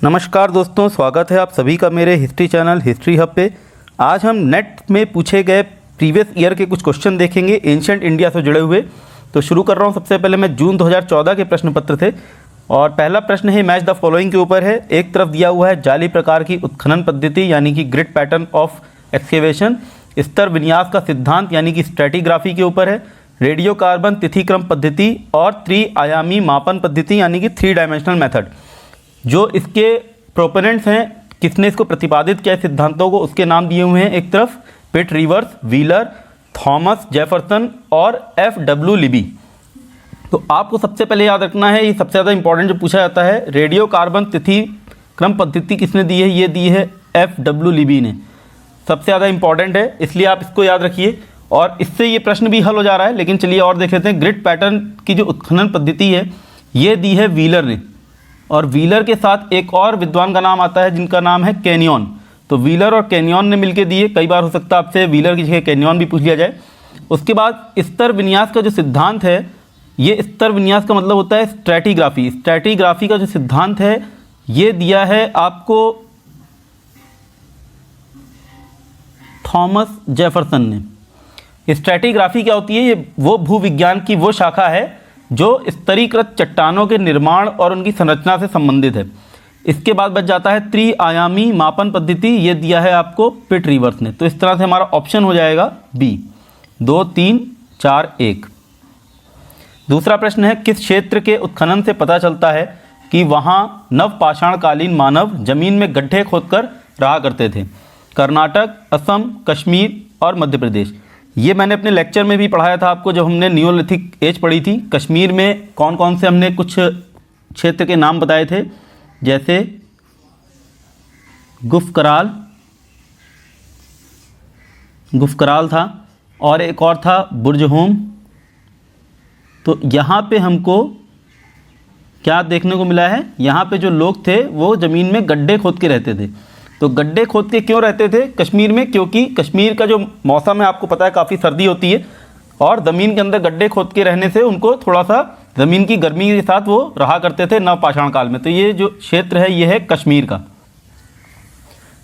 नमस्कार दोस्तों, स्वागत है आप सभी का मेरे हिस्ट्री चैनल हिस्ट्री हब पे। आज हम नेट में पूछे गए प्रीवियस ईयर के कुछ क्वेश्चन देखेंगे एंशिएंट इंडिया से जुड़े हुए। तो शुरू कर रहा हूँ। सबसे पहले मैं जून 2014 के प्रश्न पत्र थे और पहला प्रश्न है मैच द फॉलोइंग के ऊपर है। एक तरफ दिया हुआ है जाली प्रकार की उत्खनन पद्धति यानी कि ग्रिड पैटर्न ऑफ एक्सकेवेशन, स्तर विन्यास का सिद्धांत यानी कि स्ट्रैटिग्राफी के ऊपर है, रेडियो कार्बन तिथिक्रम पद्धति और त्रिआयामी मापन पद्धति यानी कि 3 डायमेंशनल मेथड। जो इसके प्रोपोनेंट्स हैं, किसने इसको प्रतिपादित किया सिद्धांतों को, उसके नाम दिए हुए हैं। एक तरफ पिट रिवर्स, व्हीलर, थॉमस जेफरसन और F.W. लिबी। तो आपको सबसे पहले याद रखना है, ये सबसे ज़्यादा इंपॉर्टेंट जो पूछा जाता है, रेडियो कार्बन तिथि क्रम पद्धति किसने दी है, ये दी है F.W. लिबी ने। सबसे ज़्यादा इंपॉर्टेंट है, इसलिए आप इसको याद रखिए और इससे ये प्रश्न भी हल हो जा रहा है। लेकिन चलिए और देख लेते हैं। ग्रिड पैटर्न की जो उत्खनन पद्धति है ये दी है व्हीलर ने, और व्हीलर के साथ एक और विद्वान का नाम आता है जिनका नाम है कैनियन। तो व्हीलर और कैनियन ने मिलकर दिए। कई बार हो सकता है आपसे व्हीलर की जगह कैनियन भी पूछ लिया जाए। उसके बाद स्तर विन्यास का जो सिद्धांत है, ये स्तर विन्यास का मतलब होता है स्ट्रैटिग्राफी। स्ट्रैटिग्राफी का जो सिद्धांत है ये दिया है आपको थॉमस जेफरसन ने। स्ट्रैटिग्राफी क्या होती है, ये वो भूविज्ञान की वो शाखा है जो स्तरीकृत चट्टानों के निर्माण और उनकी संरचना से संबंधित है। इसके बाद बच जाता है त्रिआयामी मापन पद्धति, ये दिया है आपको पिट रिवर्स ने। तो इस तरह से हमारा ऑप्शन हो जाएगा बी, 2, 3, 4, 1। दूसरा प्रश्न है किस क्षेत्र के उत्खनन से पता चलता है कि वहाँ नवपाषाणकालीन मानव जमीन में गड्ढे खोदकर रहा करते थे। कर्नाटक, असम, कश्मीर और मध्य प्रदेश। ये मैंने अपने लेक्चर में भी पढ़ाया था आपको जब हमने नियोलिथिक एज पढ़ी थी। कश्मीर में कौन कौन से हमने कुछ क्षेत्र के नाम बताए थे, जैसे गुफकराल था और एक और था बुर्जहोम। तो यहाँ पे हमको क्या देखने को मिला है, यहाँ पे जो लोग थे वो ज़मीन में गड्ढे खोद के रहते थे। तो गड्ढे खोद के क्यों रहते थे कश्मीर में, क्योंकि कश्मीर का जो मौसम है आपको पता है काफ़ी सर्दी होती है और ज़मीन के अंदर गड्ढे खोद के रहने से उनको थोड़ा सा ज़मीन की गर्मी के साथ वो रहा करते थे नवपाषाण काल में। तो ये जो क्षेत्र है ये है कश्मीर का।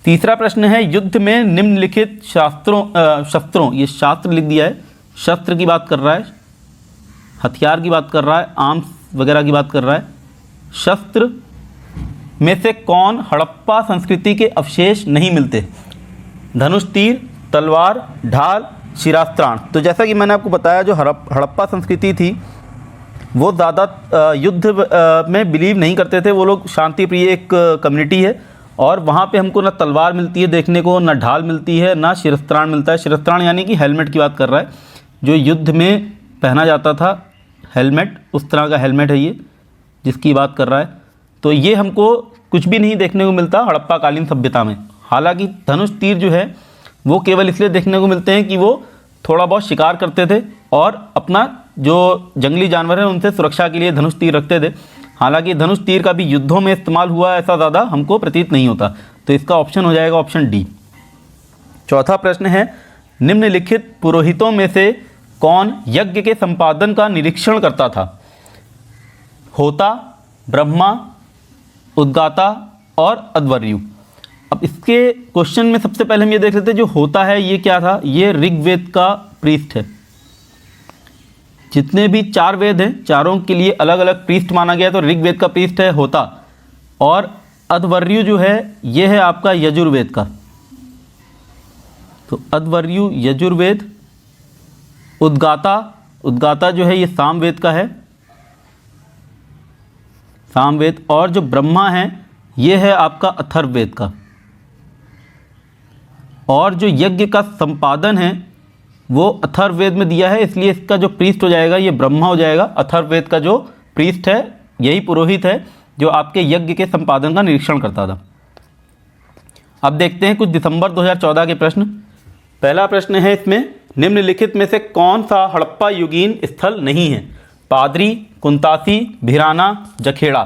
तीसरा प्रश्न है युद्ध में निम्नलिखित शस्त्रों, ये शास्त्र लिख दिया है, शस्त्र की बात कर रहा है, हथियार की बात कर रहा है, आर्म्स वगैरह की बात कर रहा है। शस्त्र में से कौन हड़प्पा संस्कृति के अवशेष नहीं मिलते? धनुष तीर, तलवार, ढाल, शिरास्त्राण। तो जैसा कि मैंने आपको बताया जो हड़प्पा संस्कृति थी वो ज़्यादा युद्ध में बिलीव नहीं करते थे। वो लोग शांति प्रिय एक कम्युनिटी है और वहाँ पे हमको ना तलवार मिलती है देखने को, ना ढाल मिलती है, ना शिरस्त्राण मिलता है। शिरस्त्राण यानी कि हेलमेट की बात कर रहा है, जो युद्ध में पहना जाता था हेलमेट, उस तरह का हेलमेट है ये जिसकी बात कर रहा है। तो ये हमको कुछ भी नहीं देखने को मिलता हड़प्पा कालीन सभ्यता में। हालांकि धनुष तीर जो है वो केवल इसलिए देखने को मिलते हैं कि वो थोड़ा बहुत शिकार करते थे और अपना जो जंगली जानवर है उनसे सुरक्षा के लिए धनुष तीर रखते थे। हालांकि धनुष तीर का भी युद्धों में इस्तेमाल हुआ ऐसा ज़्यादा हमको प्रतीत नहीं होता। तो इसका ऑप्शन हो जाएगा ऑप्शन डी। चौथा प्रश्न है निम्नलिखित पुरोहितों में से कौन यज्ञ के संपादन का निरीक्षण करता था? होता, ब्रह्मा, उद्गाता और अध्वर्यु। अब इसके क्वेश्चन में सबसे पहले हम ये देख लेते हैं जो होता है ये क्या था। ये ऋग्वेद का प्रीस्ट है। जितने भी 4 वेद हैं चारों के लिए अलग अलग प्रीस्ट माना गया, तो ऋग्वेद का प्रीस्ट है होता, और अध्वर्यु जो है ये है आपका यजुर्वेद का। तो अध्वर्यु यजुर्वेद। उद्गाता जो है ये सामवेद का है, सामवेद। और जो ब्रह्मा है ये है आपका अथर्ववेद का। और जो यज्ञ का संपादन है वो अथर्ववेद में दिया है, इसलिए इसका जो प्रीस्ट हो जाएगा ये ब्रह्मा हो जाएगा। अथर्ववेद का जो प्रीस्ट है यही पुरोहित है जो आपके यज्ञ के संपादन का निरीक्षण करता था। अब देखते हैं कुछ दिसंबर 2014 के प्रश्न। पहला प्रश्न है इसमें निम्नलिखित में से कौन सा हड़प्पा युगीन स्थल नहीं है? पादरी, कुंतासी, भिराना, जखेड़ा।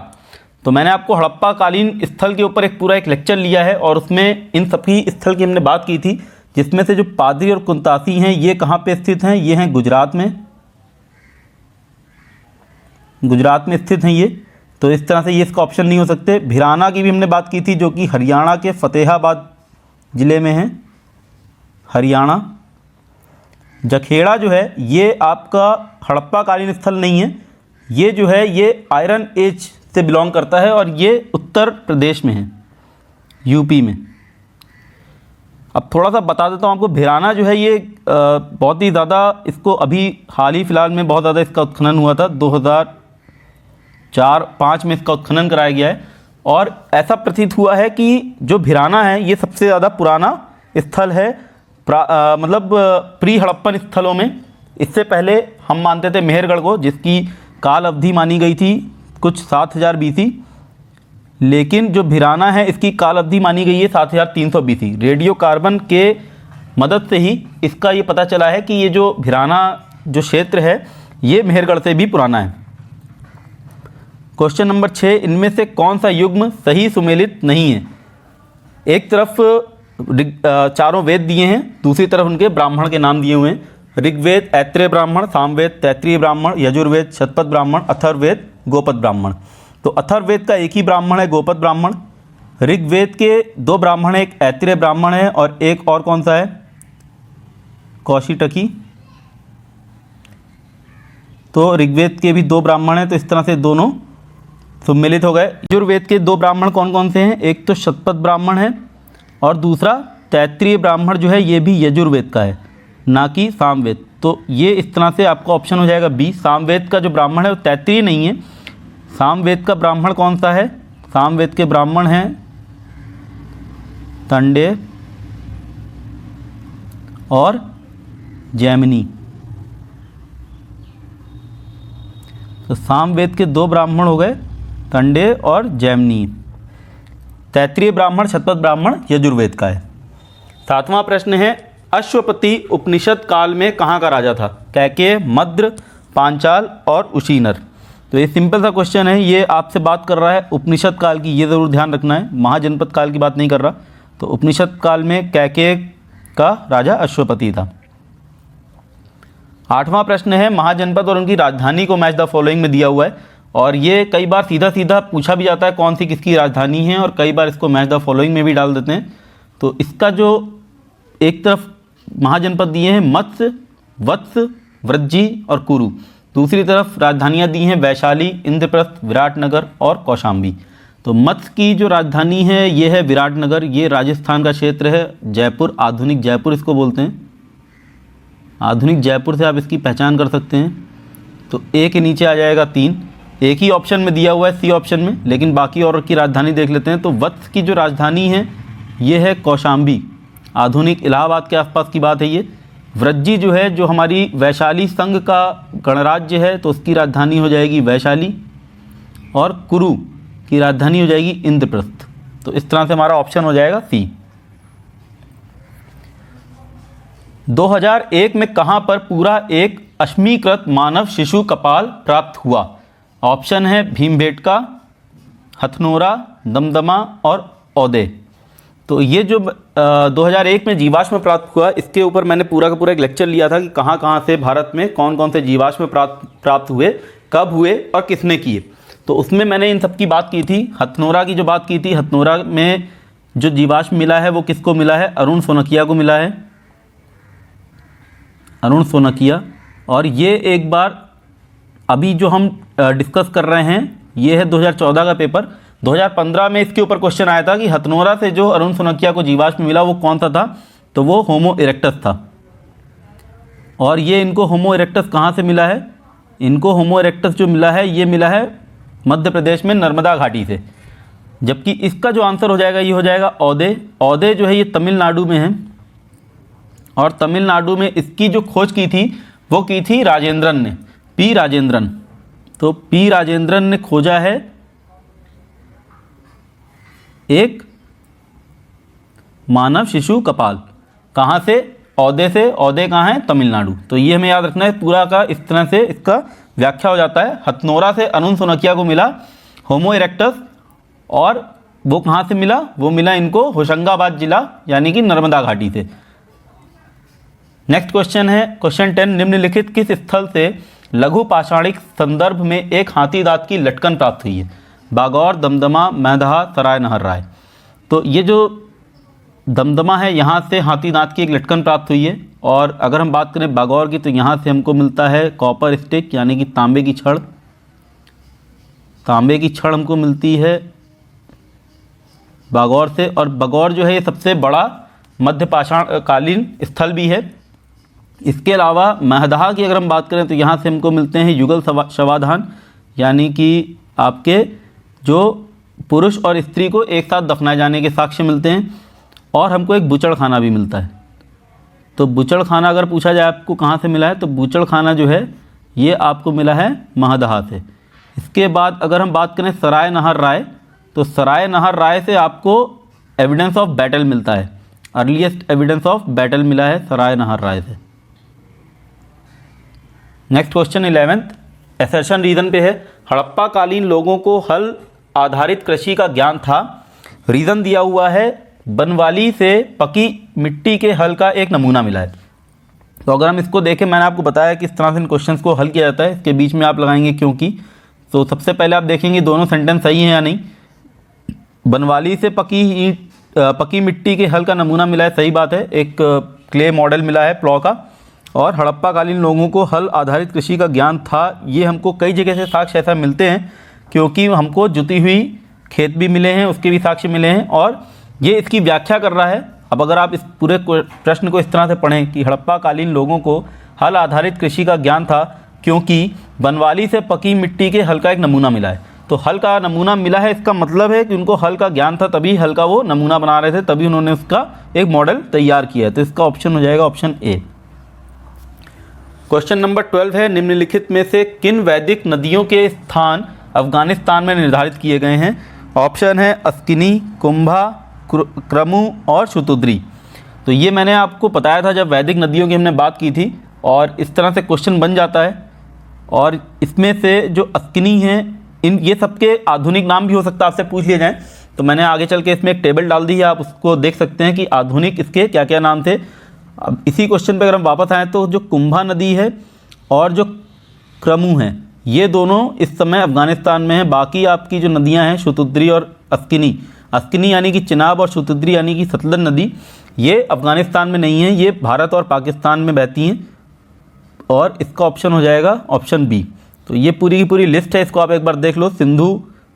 तो मैंने आपको हड़प्पा कालीन स्थल के ऊपर पूरा एक लेक्चर लिया है और उसमें इन सभी स्थल की हमने बात की थी, जिसमें से जो पादरी और कुंतासी हैं ये कहाँ पे स्थित हैं? ये हैं गुजरात में, गुजरात में स्थित हैं ये। तो इस तरह से ये इसका ऑप्शन नहीं हो सकते। भिराना की भी हमने बात की थी, जो कि हरियाणा के फतेहाबाद ज़िले में है, हरियाणा। जखेड़ा जो है ये आपका हड़प्पा कालीन स्थल नहीं है, ये जो है ये आयरन एज से बिलोंग करता है और ये उत्तर प्रदेश में है, यूपी में। अब थोड़ा सा बता देता हूँ आपको, भिराना जो है ये बहुत ही ज़्यादा, इसको अभी हाल ही फ़िलहाल में बहुत ज़्यादा इसका उत्खनन हुआ था। 2004-05 में इसका उत्खनन कराया गया है और ऐसा प्रतीत हुआ है कि जो भिराना है ये सबसे ज़्यादा पुराना स्थल है, मतलब प्री हड़प्पन स्थलों में। इससे पहले हम मानते थे मेहरगढ़ को, जिसकी काल अवधि मानी गई थी कुछ 7000 BC, लेकिन जो भिराना है इसकी काल अवधि मानी गई है 7300 BC। रेडियो कार्बन के मदद से ही इसका ये पता चला है कि ये जो भिराना जो क्षेत्र है ये मेहरगढ़ से भी पुराना है। क्वेश्चन नंबर 6, इनमें से कौन सा युग्म सही सुमेलित नहीं है? एक तरफ चारों वेद दिए हैं, दूसरी तरफ उनके ब्राह्मण के नाम दिए हुए हैं। ऋग्वेद ऐत्रेय ब्राह्मण, सामवेद तैत्रीय ब्राह्मण, यजुर्वेद शतपथ ब्राह्मण, अथर्ववेद गोपद ब्राह्मण। तो अथर्ववेद का एक ही ब्राह्मण है, गोपद ब्राह्मण। ऋग्वेद के 2 ब्राह्मण हैं, एक ऐत्रेय ब्राह्मण है और एक और कौन सा है, कौशिटकी। तो ऋग्वेद के भी 2 ब्राह्मण हैं, तो इस तरह से दोनों सम्मिलित हो गए। यजुर्वेद के 2 ब्राह्मण कौन कौन से हैं? एक तो शतपथ ब्राह्मण है और दूसरा तैत्रीय ब्राह्मण जो है ये भी यजुर्वेद का है, ना कि सामवेद। तो ये इस तरह से आपका ऑप्शन हो जाएगा बी। सामवेद का जो ब्राह्मण है वो तैत्रीय नहीं है। सामवेद का ब्राह्मण कौन सा है? सामवेद के ब्राह्मण हैं तंडे और जैमिनी। तो सामवेद के 2 ब्राह्मण हो गए, तंडे और जैमिनी। तैत्रीय ब्राह्मण शतपथ ब्राह्मण यजुर्वेद का है। 7वां प्रश्न है, अश्वपति उपनिषद काल में कहाँ का राजा था? कैकेय, मद्र, पांचाल और उशीनर। तो ये सिंपल सा क्वेश्चन है, ये आपसे बात कर रहा है उपनिषद काल की, ये ज़रूर ध्यान रखना है, महाजनपद काल की बात नहीं कर रहा। तो उपनिषद काल में कैकेय का राजा अश्वपति था। 8वां प्रश्न है, महाजनपद और उनकी राजधानी को मैच द फॉलोइंग में दिया हुआ है और ये कई बार सीधा सीधा पूछा भी जाता है कौन सी किसकी राजधानी है, और कई बार इसको मैच द फॉलोइंग में भी डाल देते हैं। तो इसका जो एक तरफ महाजनपद दिए हैं मत्स्य, वत्स, वृज्जी और कुरु, दूसरी तरफ राजधानियाँ दी हैं वैशाली, इंद्रप्रस्थ, विराटनगर और कौशाम्बी। तो मत्स्य की जो राजधानी है ये है विराटनगर, ये राजस्थान का क्षेत्र है, जयपुर, आधुनिक जयपुर इसको बोलते हैं। आधुनिक जयपुर से आप इसकी पहचान कर सकते हैं। तो ए के नीचे आ जाएगा 3, एक ही ऑप्शन में दिया हुआ है सी ऑप्शन में, लेकिन बाकी और की राजधानी देख लेते हैं। तो वत्स की जो राजधानी है ये है कौशाम्बी, आधुनिक इलाहाबाद के आसपास की बात है ये। वृज्जी जो है, जो हमारी वैशाली संघ का गणराज्य है, तो उसकी राजधानी हो जाएगी वैशाली, और कुरु की राजधानी हो जाएगी इंद्रप्रस्थ। तो इस तरह से हमारा ऑप्शन हो जाएगा सी। 2001 में कहाँ पर पूरा एक अश्मीकृत मानव शिशु कपाल प्राप्त हुआ? ऑप्शन है भीमबेटका, हथनोरा, दमदमा और औदे। तो ये जो 2001 में जीवाश्म प्राप्त हुआ, इसके ऊपर मैंने पूरा का पूरा एक लेक्चर लिया था कि कहाँ कहाँ से भारत में कौन कौन से जीवाश्म प्राप्त हुए, कब हुए और किसने किए। तो उसमें मैंने इन सब की बात की थी। हथनोरा की जो बात की थी, हथनोरा में जो जीवाश्म मिला है वो किसको मिला है? अरुण सोनकिया को मिला है, अरुण सोनकिया। और ये एक बार अभी जो हम डिस्कस कर रहे हैं ये है 2014 का पेपर। 2015 में इसके ऊपर क्वेश्चन आया था कि हथनोरा से जो अरुण सोनकिया को जीवाश्म मिला वो कौन सा था? तो वो होमो इरेक्टस था। और ये इनको होमो इरेक्टस कहाँ से मिला है? इनको होमो इरेक्टस जो मिला है ये मिला है मध्य प्रदेश में नर्मदा घाटी से। जबकि इसका जो आंसर हो जाएगा ये हो जाएगा औदे। औदे जो है ये तमिलनाडु में है, और तमिलनाडु में इसकी जो खोज की थी वो की थी राजेंद्रन ने, पी राजेंद्रन। तो पी राजेंद्रन ने खोजा है एक मानव शिशु कपाल। कहाँ से? औदे से। औदे कहाँ है? तमिलनाडु। तो ये हमें याद रखना है पूरा का, इस तरह से इसका व्याख्या हो जाता है। हथनोरा से अरुण सोनकिया को मिला होमो इरेक्टस, और वो कहाँ से मिला? वो मिला इनको होशंगाबाद जिला यानी कि नर्मदा घाटी से। नेक्स्ट क्वेश्चन है क्वेश्चन 10, निम्नलिखित किस स्थल से लघु पाषाणिक संदर्भ में एक हाथी दांत की लटकन प्राप्त हुई है? बागौर, दमदमा, मैदहा, सराय नहर राय। तो ये जो दमदमा है यहाँ से हाथी दांत की एक लटकन प्राप्त हुई है। और अगर हम बात करें बागौर की तो यहाँ से हमको मिलता है कॉपर स्टिक यानी कि तांबे की छड़, तांबे की छड़ हमको मिलती है बागौर से। और बागौर जो है ये सबसे बड़ा मध्य पाषाण कालीन स्थल भी है। इसके अलावा महदहा की अगर हम बात करें तो यहाँ से हमको मिलते हैं युगल शवाधान यानी कि आपके जो पुरुष और स्त्री को एक साथ दफनाए जाने के साक्ष्य मिलते हैं। और हमको एक बुचड़ खाना भी मिलता है। तो बुचड़ खाना अगर पूछा जाए आपको कहाँ से मिला है तो बुचड़ खाना जो है ये आपको मिला है महदहा से। इसके बाद अगर हम बात करें सराय नहर राय तो सराय नहर राय से आपको एविडेंस ऑफ बैटल मिलता है, अर्लीस्ट एविडेंस ऑफ बैटल मिला है सराय नहर राय से। Next question 11th assertion reason पे है। हड़प्पा कालीन लोगों को हल आधारित कृषि का ज्ञान था। रीजन दिया हुआ है बनवाली से पकी मिट्टी के हल का एक नमूना मिला है। तो अगर हम इसको देखें, मैंने आपको बताया कि इस तरह से इन क्वेश्चंस को हल किया जाता है। इसके बीच में आप लगाएंगे क्योंकि। तो सबसे पहले आप देखेंगे दोनों सेंटेंस सही हैं या नहीं। बनवाली से पकी मिट्टी के हल का नमूना मिला है, सही बात है। एक क्ले मॉडल मिला है प्लॉ का। और हड़प्पा कालीन लोगों को हल आधारित कृषि का ज्ञान था, ये हमको कई जगह से साक्ष्य ऐसा मिलते हैं क्योंकि हमको जुती हुई खेत भी मिले हैं, उसके भी साक्ष्य मिले हैं और ये इसकी व्याख्या कर रहा है। अब अगर आप इस पूरे प्रश्न को इस तरह से पढ़ें कि हड़प्पा कालीन लोगों को हल आधारित कृषि का ज्ञान था क्योंकि बनवाली से पकी मिट्टी के हल का एक नमूना मिला है। तो हल का नमूना मिला है, इसका मतलब है कि उनको हल का ज्ञान था, तभी हल का वो नमूना बना रहे थे, तभी उन्होंने उसका एक मॉडल तैयार किया है। तो इसका ऑप्शन हो जाएगा ऑप्शन ए। क्वेश्चन नंबर 12 है निम्नलिखित में से किन वैदिक नदियों के स्थान अफगानिस्तान में निर्धारित किए गए हैं। ऑप्शन है अस्किनी, कुंभा, क्रमु और शुतुद्री। तो ये मैंने आपको बताया था जब वैदिक नदियों की हमने बात की थी और इस तरह से क्वेश्चन बन जाता है। और इसमें से जो अस्किनी हैं इन ये सबके आधुनिक नाम भी हो सकता है, आपसे पूछ लिए जाएँ। तो मैंने आगे चल के इसमें एक टेबल डाल दी है, आप उसको देख सकते हैं कि आधुनिक इसके क्या क्या नाम थे। अब इसी क्वेश्चन पे अगर हम वापस आएँ तो जो कुंभा नदी है और जो क्रमु है ये दोनों इस समय अफगानिस्तान में है। बाकी आपकी जो नदियां हैं शुतुद्री और अस्किनी, अस्किनी यानी कि चिनाब और शुतुद्री यानी कि सतलज नदी, ये अफगानिस्तान में नहीं है, ये भारत और पाकिस्तान में बहती हैं। और इसका ऑप्शन हो जाएगा ऑप्शन बी। तो ये पूरी की पूरी लिस्ट है, इसको आप एक बार देख लो। सिंधु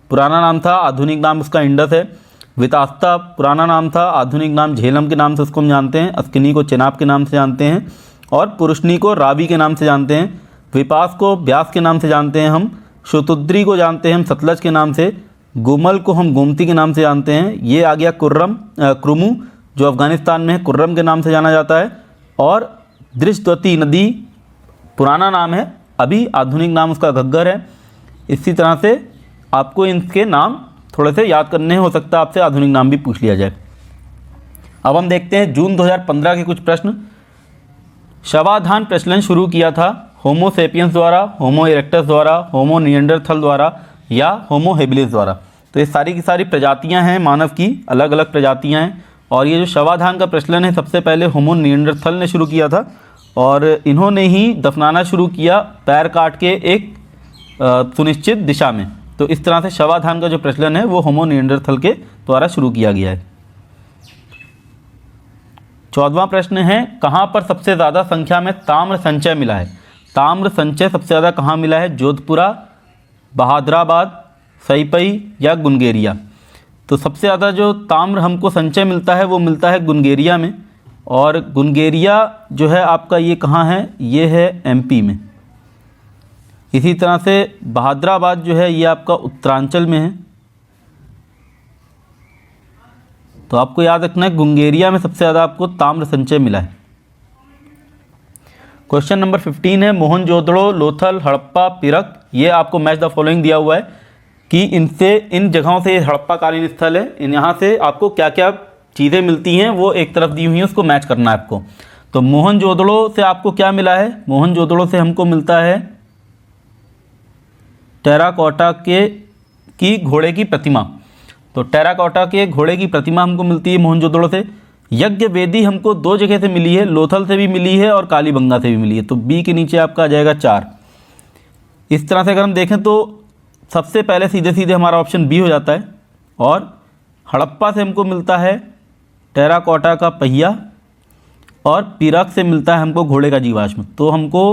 पुराना नाम था, आधुनिक नाम उसका इंडस है। वितास्ता पुराना नाम था, आधुनिक नाम झेलम के नाम से उसको हम जानते हैं। अस्किनी को चिनाब के नाम से जानते हैं और पुरुषनी को रावी के नाम से जानते हैं। विपास को ब्यास के नाम से जानते हैं हम। शुतुद्री को जानते हैं हम सतलज के नाम से। गुमल को हम गोमती के नाम से जानते हैं। ये आ गया क्रुमु जो अफगानिस्तान में है, कुर्रम के नाम से जाना जाता है। और दृष्टवती नदी पुराना नाम है, अभी आधुनिक नाम उसका घग्गर है। इसी तरह से आपको इनके नाम थोड़े से याद करने हो सकता है, आपसे आधुनिक नाम भी पूछ लिया जाए। अब हम देखते हैं जून 2015 के कुछ प्रश्न। शवाधान प्रचलन शुरू किया था होमो सेपियंस द्वारा, होमो इरेक्टस द्वारा, होमो निएंडरथल द्वारा या होमो हेबिलिस द्वारा। तो ये सारी की सारी प्रजातियां हैं मानव की, अलग अलग प्रजातियां हैं। और ये जो शवाधान का प्रचलन है सबसे पहले होमो निएंडरथल ने शुरू किया था और इन्होंने ही दफनाना शुरू किया पैर काट के एक सुनिश्चित दिशा में। तो इस तरह से शवाधान का जो प्रचलन है वो होमो निएंडरथल के द्वारा शुरू किया गया है। 14वां प्रश्न है कहाँ पर सबसे ज़्यादा संख्या में ताम्र संचय मिला है। ताम्र संचय सबसे ज़्यादा कहाँ मिला है, जोधपुरा, बहादुराबाद, सईपई या गुनगेरिया। तो सबसे ज़्यादा जो ताम्र हमको संचय मिलता है वो मिलता है गुनगेरिया में। और गुनगेरिया जो है आपका ये कहाँ है, ये है एमपी में। इसी तरह से बहादुराबाद जो है ये आपका उत्तरांचल में है। तो आपको याद रखना है गुनगेरिया में सबसे ज़्यादा आपको ताम्र संचय मिला है। क्वेश्चन नंबर 15 है मोहनजोदड़ो, लोथल, हड़प्पा, पिरक। ये आपको मैच द फॉलोइंग दिया हुआ है कि इनसे इन जगहों से हड़प्पा कालीन स्थल है, इन यहाँ से आपको क्या क्या चीज़ें मिलती हैं वो एक तरफ दी हुई हैं, उसको मैच करना है आपको। तो मोहनजोदड़ो से आपको क्या मिला है, मोहनजोदड़ो से हमको मिलता है टेराकोटा की घोड़े की प्रतिमा। तो टेराकोटा के घोड़े की प्रतिमा हमको मिलती है मोहनजोदड़ो से। यज्ञ वेदी हमको 2 जगह से मिली है, लोथल से भी मिली है और कालीबंगा से भी मिली है। तो बी के नीचे आपका आ जाएगा 4। इस तरह से अगर हम देखें तो सबसे पहले सीधे सीधे हमारा ऑप्शन बी हो जाता है। और हड़प्पा से हमको मिलता है टेराकोटा का पहिया और पीरक से मिलता है हमको घोड़े का जीवाश्म। तो हमको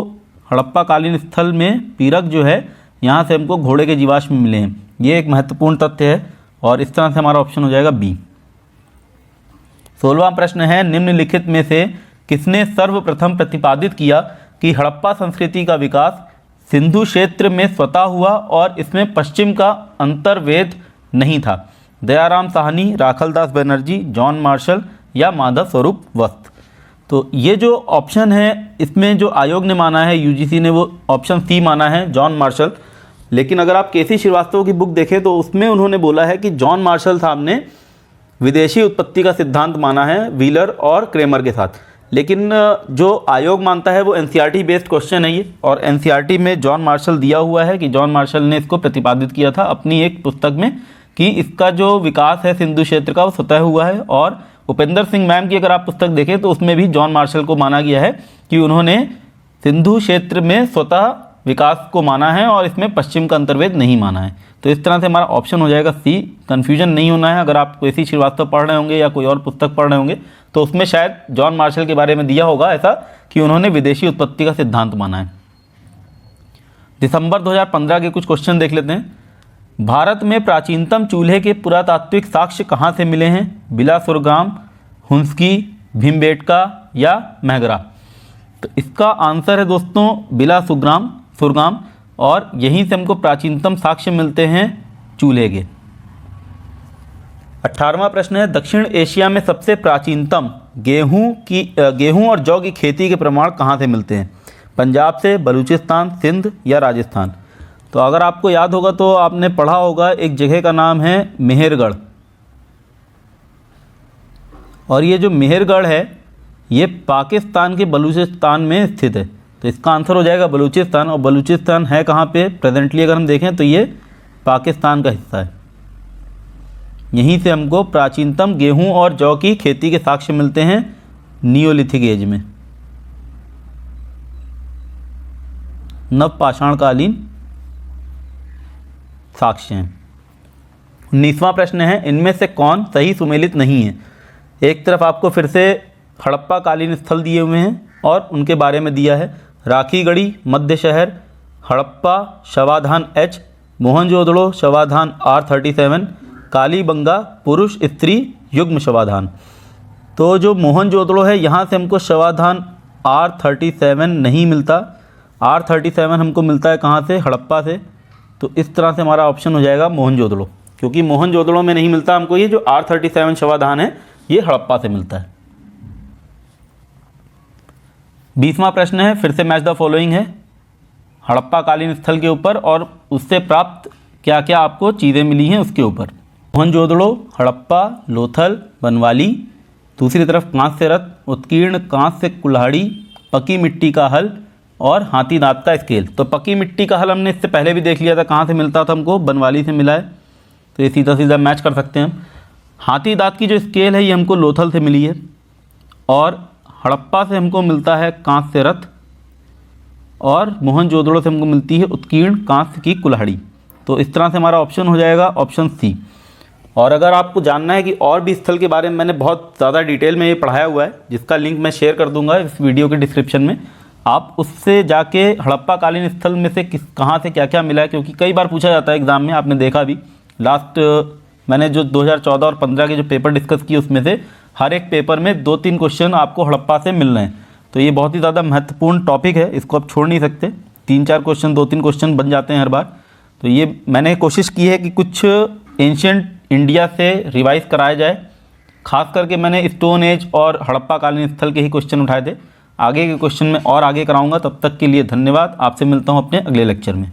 हड़प्पा कालीन स्थल में पीरक जो है यहाँ से हमको घोड़े के जीवाश्म मिले हैं। ये एक महत्वपूर्ण तथ्य है और इस तरह से हमारा ऑप्शन हो जाएगा बी। 16वां प्रश्न है, निम्नलिखित में से किसने सर्वप्रथम प्रतिपादित किया कि हड़प्पा संस्कृति का विकास सिंधु क्षेत्र में स्वतः हुआ और इसमें पश्चिम का अंतर्वेद नहीं था? दयाराम साहनी, राखलदास बनर्जी, जॉन मार्शल या माधव स्वरूप वस्त? तो ये जो ऑप्शन है इसमें जो आयोग ने माना है, यूजीसी ने, वो ऑप्शन सी माना है, जॉन मार्शल। लेकिन अगर आप केसी श्रीवास्तव की बुक देखें तो उसमें उन्होंने बोला है कि जॉन मार्शल साहब ने विदेशी उत्पत्ति का सिद्धांत माना है व्हीलर और क्रेमर के साथ। लेकिन जो आयोग मानता है वो एनसीईआरटी बेस्ड क्वेश्चन है ये, और एनसीईआरटी में जॉन मार्शल दिया हुआ है कि जॉन मार्शल ने इसको प्रतिपादित किया था अपनी एक पुस्तक में कि इसका जो विकास है सिंधु क्षेत्र का वो स्वतः हुआ है। और उपेंद्र सिंह मैम की अगर आप पुस्तक देखें तो उसमें भी जॉन मार्शल को माना गया है कि उन्होंने सिंधु क्षेत्र में स्वतः विकास को माना है और इसमें पश्चिम का अंतर्वेद नहीं माना है। तो इस तरह से हमारा ऑप्शन हो जाएगा सी। कन्फ्यूजन नहीं होना है। अगर आप केसी श्रीवास्तव पढ़ रहे होंगे या कोई और पुस्तक पढ़ रहे होंगे तो उसमें शायद जॉन मार्शल के बारे में दिया होगा ऐसा कि उन्होंने विदेशी उत्पत्ति का सिद्धांत माना है। दिसंबर 2015 के कुछ क्वेश्चन देख लेते हैं। भारत में प्राचीनतम चूल्हे के पुरातात्विक साक्ष्य कहाँ से मिले हैं? बिलासुरगाम, हुंसकी, भीमबेटका या महगरा? तो इसका आंसर है दोस्तों बिलासुरगाम, और यहीं से हमको प्राचीनतम साक्ष्य मिलते हैं चूल्हे के। 18वां प्रश्न है, दक्षिण एशिया में सबसे प्राचीनतम गेहूं और जौ की खेती के प्रमाण कहाँ से मिलते हैं? पंजाब से, बलूचिस्तान, सिंध या राजस्थान? तो अगर आपको याद होगा तो आपने पढ़ा होगा, एक जगह का नाम है मेहरगढ़, और ये जो मेहरगढ़ है ये पाकिस्तान के बलूचिस्तान में स्थित है। तो इसका आंसर हो जाएगा बलूचिस्तान। और बलूचिस्तान है कहाँ पे प्रेजेंटली अगर हम देखें तो ये पाकिस्तान का हिस्सा है। यहीं से हमको प्राचीनतम गेहूं और जौ की खेती के साक्ष्य मिलते हैं नियोलिथिक एज में, नवपाषाणकालीन साक्ष्य हैं। 19वां प्रश्न है, इनमें से कौन सही सुमेलित नहीं है? एक तरफ आपको फिर से हड़प्पा कालीन स्थल दिए हुए हैं और उनके बारे में दिया है। राखीगढ़ी मध्य शहर, हड़प्पा शवाधान एच, मोहनजोदड़ो शवाधान R37, कालीबंगा पुरुष स्त्री युग्म शवाधान। तो जो मोहनजोदड़ो है यहाँ से हमको शवाधान R37 नहीं मिलता। R37 हमको मिलता है कहाँ से? हड़प्पा से। तो इस तरह से हमारा ऑप्शन हो जाएगा मोहनजोदड़ो, क्योंकि मोहनजोदड़ो में नहीं मिलता हमको। ये जो R37 शवाधान है ये हड़प्पा से मिलता है। 20वां प्रश्न है, फिर से मैच द फॉलोइंग है, हड़प्पा कालीन स्थल के ऊपर और उससे प्राप्त क्या क्या आपको चीज़ें मिली हैं उसके ऊपर। मोहनजोदड़ो, हड़प्पा, लोथल, बनवाली, दूसरी तरफ कांस्य रथ, उत्कीर्ण कांस्य कुल्हाड़ी, पकी मिट्टी का हल और हाथी दांत का स्केल। तो पकी मिट्टी का हल हमने इससे पहले भी देख लिया था, कहाँ से मिलता था हमको? बनवाली से मिला है। तो ये सीधा सीधा मैच कर सकते हैं हम। हाथी दांत की जो स्केल है ये हमको लोथल से मिली है, और हड़प्पा से हमको मिलता है कांस्य रथ, और मोहनजोदड़ो से हमको मिलती है उत्कीर्ण कांस्य की कुल्हाड़ी। तो इस तरह से हमारा ऑप्शन हो जाएगा ऑप्शन सी। और अगर आपको जानना है कि और भी स्थल के बारे में मैंने बहुत ज़्यादा डिटेल में ये पढ़ाया हुआ है, जिसका लिंक मैं शेयर कर दूंगा इस वीडियो के डिस्क्रिप्शन में, आप उससे जाके हड़प्पा कालीन स्थल में से कहाँ से क्या क्या मिला है, क्योंकि कई बार पूछा जाता है एग्ज़ाम में, आपने देखा भी। लास्ट मैंने जो 2014 और 15 के जो पेपर डिस्कस किए उसमें से हर एक पेपर में 2-3 क्वेश्चन आपको हड़प्पा से मिल रहे हैं। तो ये बहुत ही ज़्यादा महत्वपूर्ण टॉपिक है, इसको आप छोड़ नहीं सकते। 3-4 क्वेश्चन, 2-3 क्वेश्चन बन जाते हैं हर बार। तो ये मैंने कोशिश की है कि कुछ एंशिएंट इंडिया से रिवाइज कराया जाए। खास करके मैंने स्टोन एज और हड़प्पा कालीन स्थल के ही क्वेश्चन उठाए थे। आगे के क्वेश्चन में और आगे कराऊंगा। तब तक के लिए धन्यवाद। आपसे मिलता हूँ अपने अगले लेक्चर में।